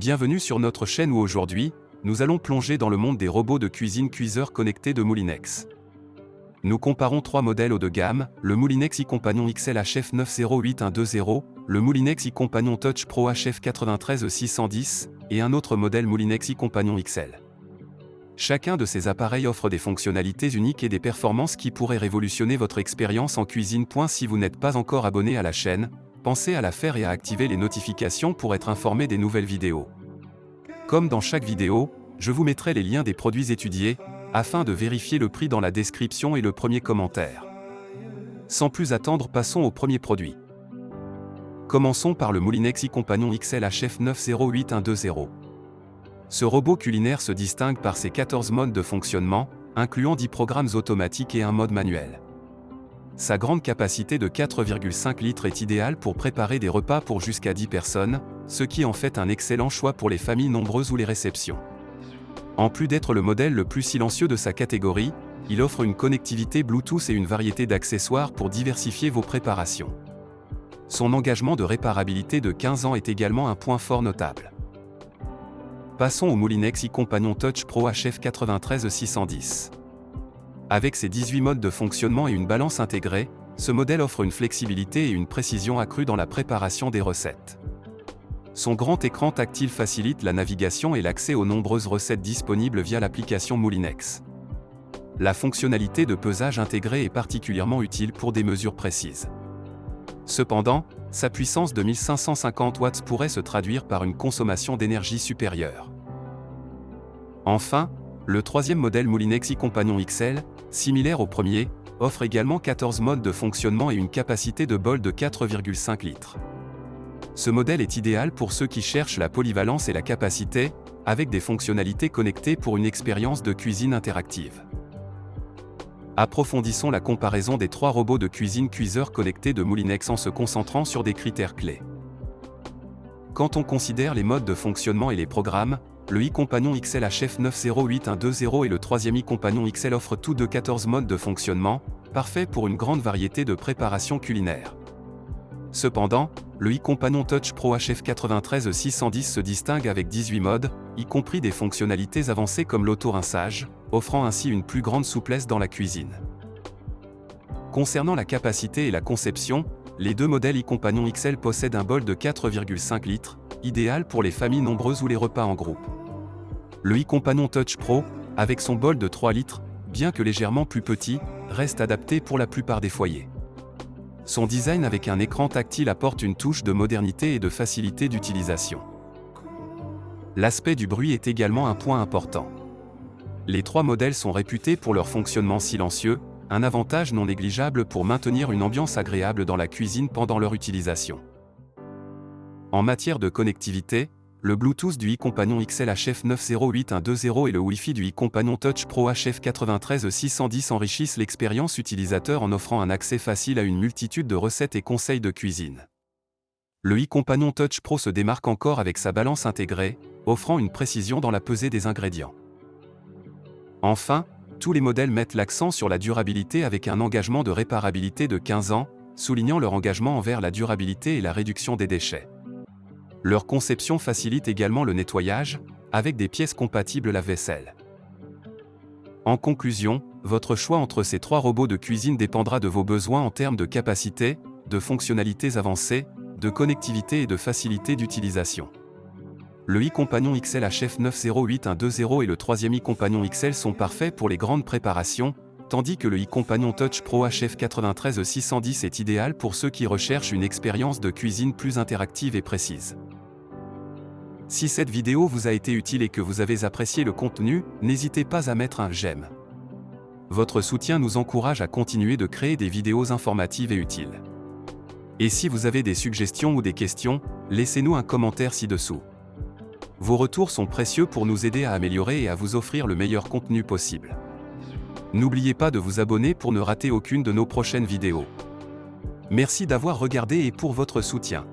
Bienvenue sur notre chaîne où aujourd'hui, nous allons plonger dans le monde des robots de cuisine cuiseurs connectés de Moulinex. Nous comparons trois modèles haut de gamme, le Moulinex iCompagnon XL HF 908120, le Moulinex iCompagnon Touch Pro HF 93610 et un autre modèle Moulinex iCompagnon XL. Chacun de ces appareils offre des fonctionnalités uniques et des performances qui pourraient révolutionner votre expérience en cuisine. Si vous n'êtes pas encore abonné à la chaîne, pensez à la faire et à activer les notifications pour être informé des nouvelles vidéos. Comme dans chaque vidéo, je vous mettrai les liens des produits étudiés, afin de vérifier le prix dans la description et le premier commentaire. Sans plus attendre, passons au premier produit. Commençons par le Moulinex iCompagnon XL HF 908120. Ce robot culinaire se distingue par ses 14 modes de fonctionnement, incluant 10 programmes automatiques et un mode manuel. Sa grande capacité de 4,5 litres est idéale pour préparer des repas pour jusqu'à 10 personnes, ce qui en fait un excellent choix pour les familles nombreuses ou les réceptions. En plus d'être le modèle le plus silencieux de sa catégorie, il offre une connectivité Bluetooth et une variété d'accessoires pour diversifier vos préparations. Son engagement de réparabilité de 15 ans est également un point fort notable. Passons au Moulinex iCompagnon Touch Pro HF 93610. Avec ses 18 modes de fonctionnement et une balance intégrée, ce modèle offre une flexibilité et une précision accrues dans la préparation des recettes. Son grand écran tactile facilite la navigation et l'accès aux nombreuses recettes disponibles via l'application Moulinex. La fonctionnalité de pesage intégrée est particulièrement utile pour des mesures précises. Cependant, sa puissance de 1550 watts pourrait se traduire par une consommation d'énergie supérieure. Enfin, le troisième modèle Moulinex iCompagnon XL, similaire au premier, offre également 14 modes de fonctionnement et une capacité de bol de 4,5 litres. Ce modèle est idéal pour ceux qui cherchent la polyvalence et la capacité, avec des fonctionnalités connectées pour une expérience de cuisine interactive. Approfondissons la comparaison des trois robots de cuisine cuiseurs connectés de Moulinex en se concentrant sur des critères clés. Quand on considère les modes de fonctionnement et les programmes, le iCompagnon XL HF 908120 et le troisième iCompagnon XL offrent tous deux 14 modes de fonctionnement, parfaits pour une grande variété de préparations culinaires. Cependant, le iCompagnon Touch Pro HF 93610 se distingue avec 18 modes, y compris des fonctionnalités avancées comme l'auto-rinçage, offrant ainsi une plus grande souplesse dans la cuisine. Concernant la capacité et la conception, les deux modèles iCompagnon XL possèdent un bol de 4,5 litres, idéal pour les familles nombreuses ou les repas en groupe. Le iCompagnon Touch Pro, avec son bol de 3 litres, bien que légèrement plus petit, reste adapté pour la plupart des foyers. Son design avec un écran tactile apporte une touche de modernité et de facilité d'utilisation. L'aspect du bruit est également un point important. Les trois modèles sont réputés pour leur fonctionnement silencieux, un avantage non négligeable pour maintenir une ambiance agréable dans la cuisine pendant leur utilisation. En matière de connectivité, le Bluetooth du iCompagnon XL HF 908120 et le Wi-Fi du iCompagnon Touch Pro HF 93610 enrichissent l'expérience utilisateur en offrant un accès facile à une multitude de recettes et conseils de cuisine. Le iCompagnon Touch Pro se démarque encore avec sa balance intégrée, offrant une précision dans la pesée des ingrédients. Enfin, tous les modèles mettent l'accent sur la durabilité avec un engagement de réparabilité de 15 ans, soulignant leur engagement envers la durabilité et la réduction des déchets. Leur conception facilite également le nettoyage, avec des pièces compatibles lave-vaisselle. En conclusion, votre choix entre ces trois robots de cuisine dépendra de vos besoins en termes de capacité, de fonctionnalités avancées, de connectivité et de facilité d'utilisation. Le iCompagnon XL HF 908120 et le troisième iCompagnon XL sont parfaits pour les grandes préparations, tandis que le iCompagnon Touch Pro HF 93610 est idéal pour ceux qui recherchent une expérience de cuisine plus interactive et précise. Si cette vidéo vous a été utile et que vous avez apprécié le contenu, n'hésitez pas à mettre un j'aime. Votre soutien nous encourage à continuer de créer des vidéos informatives et utiles. Et si vous avez des suggestions ou des questions, laissez-nous un commentaire ci-dessous. Vos retours sont précieux pour nous aider à améliorer et à vous offrir le meilleur contenu possible. N'oubliez pas de vous abonner pour ne rater aucune de nos prochaines vidéos. Merci d'avoir regardé et pour votre soutien.